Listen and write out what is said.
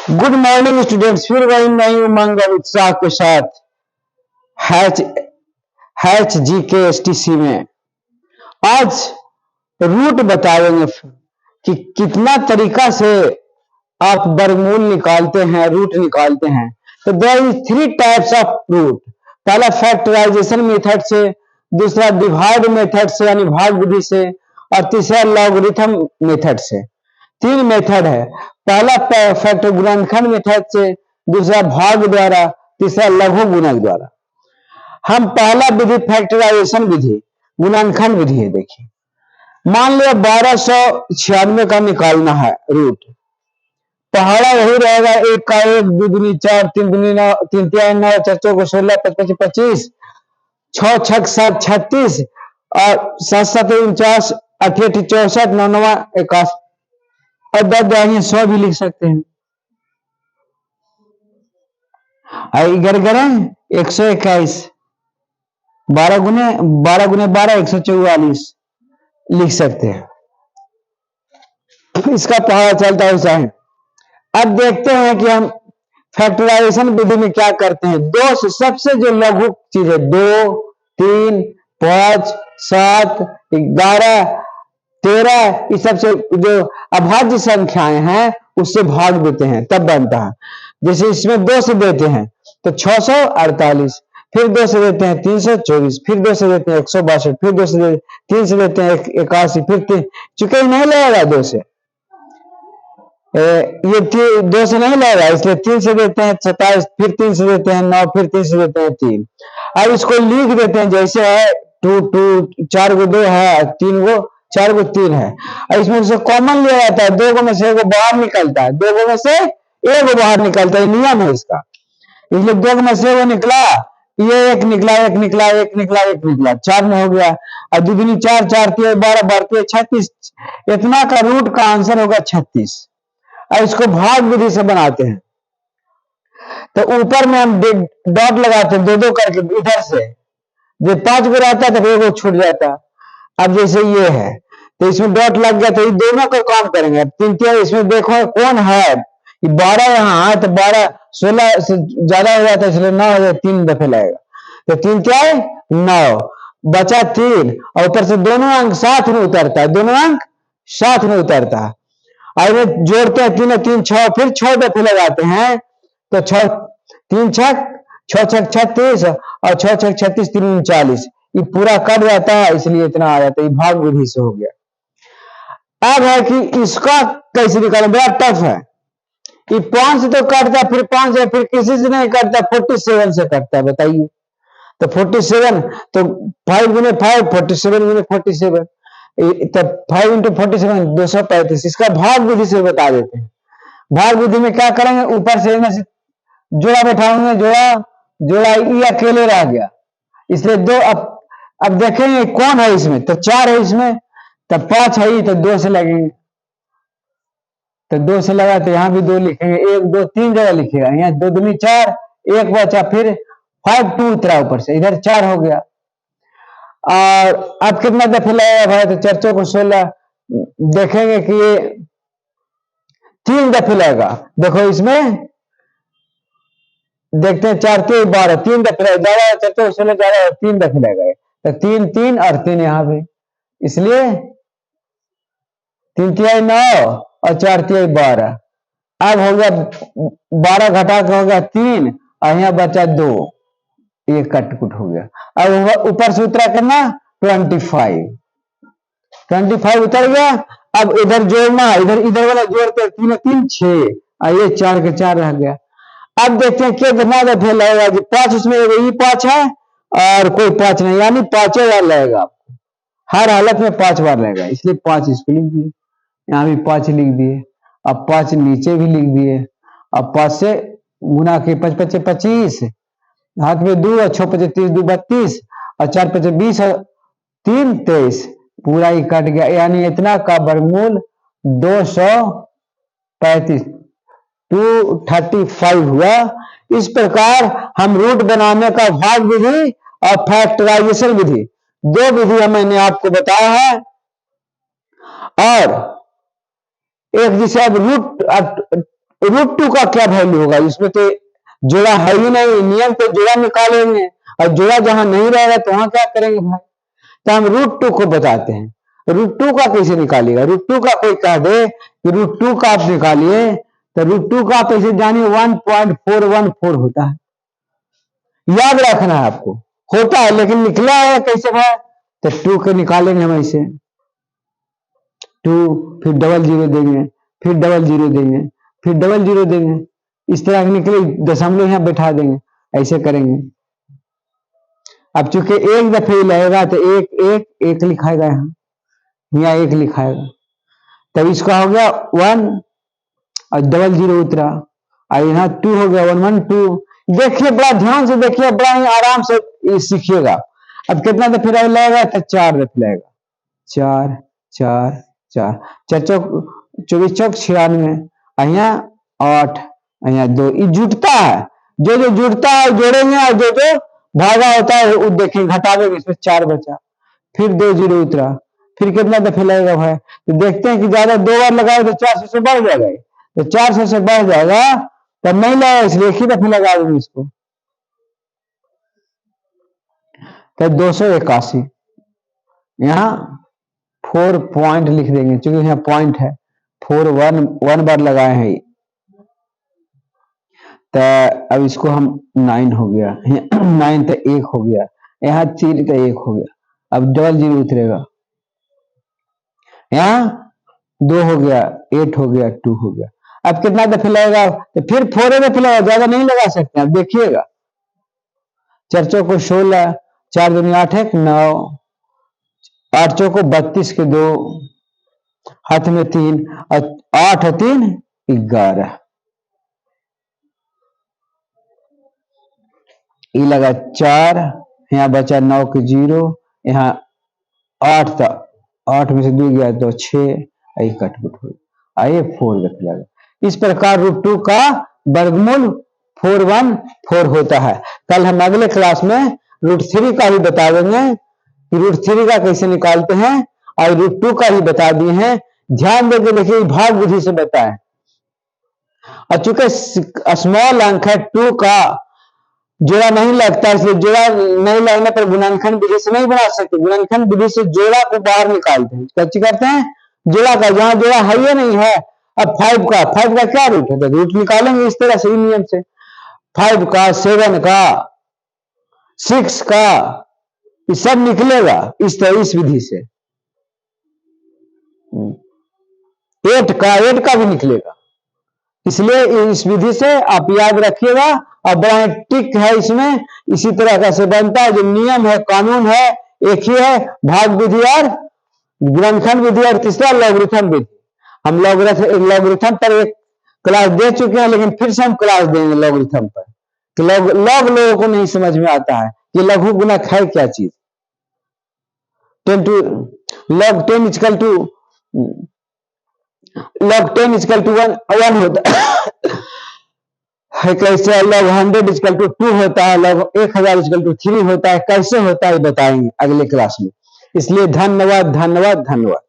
Good morning students, फिर वही नई उमंग और उत्साह के साथ हैच हैच जी के एसटीसी में आज रूट बताएंगे कि कितना तरीका से आप वर्गमूल निकालते हैं, रूट निकालते हैं। तो there is 3 types of root. पहला फैक्टराइजेशन मेथड से, दूसरा डिवाइड मेथड से यानी भाग विधि से, और तीसरा लॉगरिथम मेथड से। 3 मेथड है। पहला फैक्टर गुणनखंड मेथड से, दूसरा भाग द्वारा, तीसरा लघु गुणक द्वारा। हम पहला विधि फैक्टराइजेशन विधि गुणनखंड विधि है। देखिए, मान लिया 1296 का निकालना है रूट। पहाड़ा वही रहेगा, 1 का 1, 2 दूनी 4, 3 दूनी 9, 3 तिहाई 9, 4 चौको 16, 5 पचे 25, 6 छक 7 36, और 7 7 49, 8 8 64, 9 9 81, और 10 दहाई 100 भी लिख सकते हैं। 121, 12 गुने 12 144 लिख सकते हैं। इसका पहाड़ा चलता है वैसा है। अब देखते हैं कि हम फैक्टराइजेशन विधि में क्या करते हैं। 2 से सबसे जो लघु चीज है, 2 3 5 7 11 13, इस सबसे जो अभाज्य संख्याएं हैं उससे भाग देते हैं, तब बनता है। जैसे इसमें 2 से देते हैं तो 648, फिर 2 से देते हैं 324, फिर 2 से देते हैं 162, फिर 2 से 3 से देते हैं 81, फिर चूंकि नहीं लगेगा 2 से, ये 2 से नहीं लगेगा, इसलिए 3 से देते हैं 27, फिर 3 से देते हैं 9, फिर 3 से देते हैं 3। अब इसको लिख देते हैं जैसे है 2 2 4 गो 2 है, 3 गो 4 गो 3 है, और इसमें से कॉमन लिया जाता है। 2 गो में से 1 गो बाहर निकलता है, 2 गो में से 1 गो बाहर निकलता है, नियम है इसका। इसलिए 2 में से 1 गो निकला, ये 1 निकला, 1 निकला, 1 निकला, 1 निकला, 4 में हो गया। और 2 दूनी 4, 4 3 12, 12 36, इतना का रूट का आंसर होगा 36। और इसको भाग विधि से बनाते हैं। तो ऊपर में हम डॉट लगाते हैं 2 2 करके, इधर से जो 5 गो रहता है तो 1 गो छूट जाता। अब जैसे ये है तो इसमें डॉट लग गया, तो ये दोनों का काम करेंगे। 3 3 इसमें देखो कौन है, 12 यहाँ है तो 12 16 से ज्यादा हो जाता है, इसलिए 9 हो जाए, 3 दफे लगेगा। तो 3 3 9 बचा 3, और ऊपर से दोनों अंक साथ में उतरता है, दोनों अंक साथ में उतरता है। और जोड़ते हैं 3 3 6, फिर 6 दफे लगाते हैं तो 6 3 छक 6 छक 36, और 6 छक 36 3 39, ये पूरा कट जाता है, इसलिए इतना आ जाता है। ये भाग विधि से हो गया। अब है कि इसका कैसे निकालें, बड़ा टफ है। ये 5 से तो कटता है, फिर 5 है, फिर किसी से नहीं कटता, 47 से कटता है। बताइए, तो 47 तो 5 गुने 5 47 गुने 47, तब 5 इंटू 47 235। इसका भाग विधि से बता देते हैं। भाग विधि में क्या करेंगे, ऊपर से जोड़ा बैठाएंगे, जोड़ा ये अकेले रह गया, इसलिए 2। अब देखेंगे कौन है इसमें, तो 4 है इसमें, तब 5 है, तो 2 से लगेंगे। तो 2 से लगा तो यहाँ भी 2 लिखेंगे, 1 2 3 जगह लिखेगा। यहाँ 2 दूनी 4, 1 बचा, फिर 5 2 उतरा ऊपर से, इधर 4 हो गया। और अब कितना दफे लगेगा भाई, तो 4 चौको 16, देखेंगे कि ये 3 दफे लगेगा। देखो इसमें देखते हैं, 4 3 12, 3 दफे लगेगा, 4 चौको 16 11, 3 दफे लगेगा। तो 3 3 और 3 यहाँ पे, इसलिए 3 तिहाई 9 और 4 तिहाई 12। अब हो गया 12 घटा के हो गया 3, और यहाँ बचा 2, ये कटकुट हो गया। अब ऊपर से उतरा करना 25 उतर गया। अब इधर जोड़ना, इधर वाला जोड़ते 3 3 6, और ये 4 के 4 रह गया। अब देखते हैं कितना दफे लगेगा। 5 उसमें ये 5 है और कोई 5 नहीं, यानी 5 बार लगेगा आपको, हर हालत में 5 बार लगेगा, इसलिए 5 इसको लिख दिए, यहाँ भी 5 लिख दिए। अब 5 नीचे भी लिख दिए। अब 5 से गुना के 5 5 25, हाथ में 2 और 6 25 30 2 32, और 4 25 20 और 3 23, पूरा ही कट गया। यानी इतना का वर्गमूल 235 235 हुआ। इस प्रकार हम रूट बनाने का भाग विधि और फैक्टराइजेशन विधि, 2 विधि मैंने आपको बताया है। और एक जिसे अब रूट √2 का क्या वैल्यू होगा? इसमें तो जोड़ा है ही नहीं, नियम तो जोड़ा निकालेंगे और जोड़ा जहां नहीं रहेगा तो वहां क्या करेंगे भाई? तो हम √2 को बताते हैं। √2 का कैसे निकालिएगा? √2 का कोई कह दे कि √2 का आप निकालिए, तो √2 का आप ऐसे जानिए 1.414 होता है। याद रखना है आपको, होता है लेकिन निकला है कैसे भाई? तो 2 के निकालेंगे हम ऐसे 2, फिर डबल जीरो देंगे, फिर डबल जीरो देंगे, फिर डबल जीरो देंगे, इस तरह निकले दशमलव यहां बैठा देंगे, ऐसे करेंगे। अब चूंकि एक दफे लगेगा तो एक लिखाएगा, यहाँ एक लिखाएगा, तब इसका हो गया 1 और डबल जीरो उतरा, और यहाँ 2 हो गया 1 1 2। देखिए बड़ा ध्यान से देखिए, बड़ा ही आराम से सीखिएगा। अब कितना दफे लगेगा? तो 4 दफे लगेगा, 4 4 4 4 चौक 24 चौक 96, यहाँ 8, यहाँ 2, ये जुटता है, जो जो जुटता है जोड़ेंगे, और जो जो भागा होता है वो देखेंगे घटावेंगे, इसमें 4 बचा, फिर 2 जीरो उतरा, फिर कितना दफे लगेगा भाई? तो देखते हैं कि ज्यादा 2 बार लगाए तो 400 से बढ़ जाएगा, तो 400 से बढ़ जाएगा तब नहीं लगेगा, इसलिए एक ही दफे लगा देंगे इसको, तो 281। यहाँ 4 पॉइंट लिख देंगे, क्योंकि यहाँ पॉइंट है, 4 1 बार लगाए हैं, तो अब इसको हम 9 हो गया, 9 तो 1 हो गया, यहाँ 3 तो 1 हो गया, अब डबल जीरो उतरेगा, यहाँ 2 हो गया, 8 हो गया, 2 हो गया। अब कितना दफे लगेगा? तो फिर 4 दफे लगेगा, ज्यादा नहीं लगा सकते, अब देखिएगा, 4 चौको 16, 4 दूनी 8 1 9, 8 चौको 32 के 2, हाथ में 3, और 8 और 3 11, ये लगा 4, यहाँ बचा 9 के 0, यहाँ 8 था, 8 में से 2 गया तो 6, आई कटपुट हुई, आइए 4 दफे लगा। इस प्रकार √2 का वर्गमूल 414 होता है। कल हम अगले क्लास में √3 का ही बता देंगे कि √3 का कैसे निकालते हैं, और √2 का ही बता दिए हैं। ध्यान देकर देखिए, भाग विधि से बताएं, और चूंकि स्मॉल अंक है 2 का जोड़ा नहीं लगता, इसलिए जोड़ा नहीं लगने पर गुणनखंड विधि से नहीं बना सकते, गुणनखंड विधि से जोड़ा को बाहर निकालते हैं। कैसे करते हैं? जोड़ा का, जहां जोड़ा है ही नहीं है, अब 5 का क्या रूट है? तो रूट निकालेंगे इस तरह से, ही नियम से, 5 का 7 का 6 का, ये सब निकलेगा इस तरह, इस विधि से। 8 का भी निकलेगा, इसलिए इस विधि से आप याद रखिएगा। और बड़ा टिक है इसमें, इसी तरह का से बनता है, जो नियम है, कानून है, एक ही है, भाग विधि और गुणनखंड विधि, और तीसरा लॉगरिथम विधि। हम लॉगरिथम पर एक क्लास दे चुके हैं, लेकिन फिर से हम क्लास देंगे लॉगरिथम पर, कि लॉग लोगों को नहीं समझ में आता है कि लघु गुणक है क्या चीज। 10 to log 10 equal to log 10 equal to 1 होता है, कैसे log 100 इक्वल टू 2 होता है, log 1000 इक्वल टू 3 होता है, कैसे होता है बताएंगे अगले क्लास में। इसलिए धन्यवाद धन्यवाद धन्यवाद।